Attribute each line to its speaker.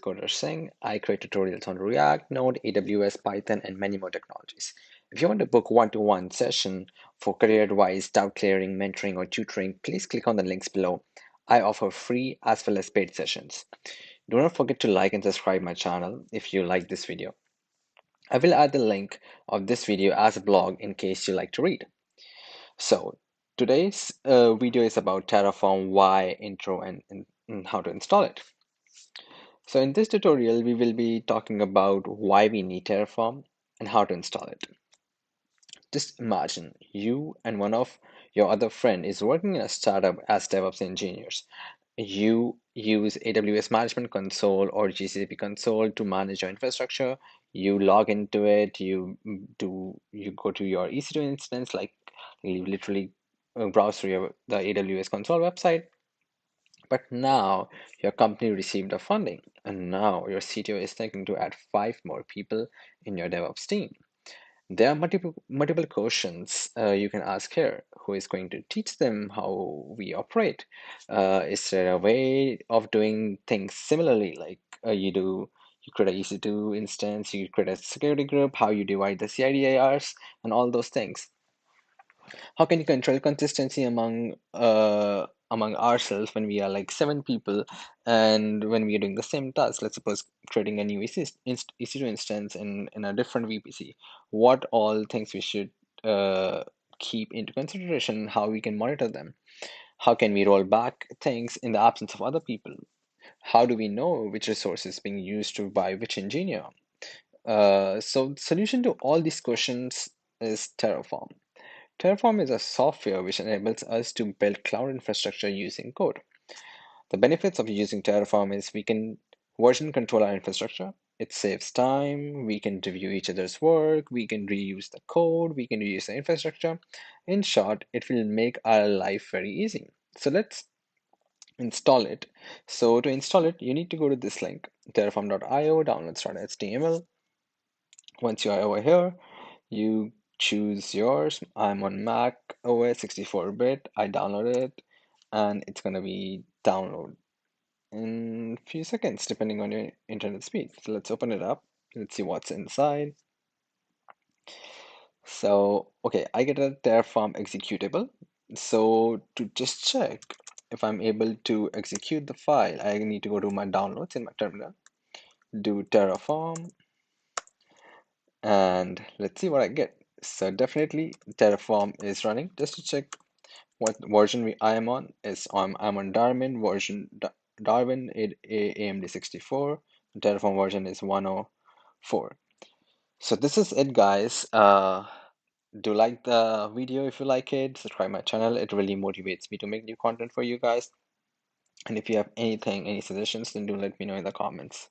Speaker 1: Coder Singh. I create tutorials on React, Node, AWS, Python, and many more technologies. If you want to book one-to-one session for career advice, doubt clearing, mentoring, or tutoring, please click on the links below. I offer free as well as paid sessions. Do not forget to like and subscribe my channel if you like this video. I will add the link of this video as a blog in case you like to read. So today's video is about Terraform Why Intro and how to install it. So in this tutorial, we will be talking about why we need Terraform and how to install it. Just imagine you and one of your other friend is working in a startup as DevOps engineers. You use AWS Management Console or GCP Console to manage your infrastructure. You log into it. You go to your EC2 instance, like you literally browse through the AWS Console website. But now your company received a funding, and now your CTO is thinking to add 5 more people in your DevOps team. There are multiple questions you can ask here. Who is going to teach them how we operate? Is there a way of doing things similarly, like you create a EC2 instance, you create a security group, how you divide the CIDRs, and all those things. How can you control consistency among ourselves when we are like 7 people and when we are doing the same task? Let's suppose creating a new EC2 instance in a different VPC. What all things we should keep into consideration, how we can monitor them? How can we roll back things in the absence of other people? How do we know which resource is being used to by which engineer? So the solution to all these questions is Terraform. Terraform is a software which enables us to build cloud infrastructure using code. The benefits of using Terraform is we can version control our infrastructure. It saves time. We can review each other's work. We can reuse the code. We can reuse the infrastructure. In short, it will make our life very easy. So let's install it. So to install it, you need to go to this link, terraform.io, downloads.html. Once you are over here, you choose yours. I'm on Mac OS 64-bit. I downloaded it and it's gonna be download in a few seconds depending on your internet speed. So let's open it up. Let's see what's inside. So, okay, I get a Terraform executable. So to just check if I'm able to execute the file, I need to go to my downloads in my terminal, do Terraform, and let's see what I get. So definitely Terraform is running. Just to check what version I am on is I'm on Darwin version Darwin AMD 64. Terraform version is 104. So this is it, guys. Do like the video if you like it. Subscribe my channel. It really motivates me to make new content for you guys. And if you have anything, any suggestions, then do let me know in the comments.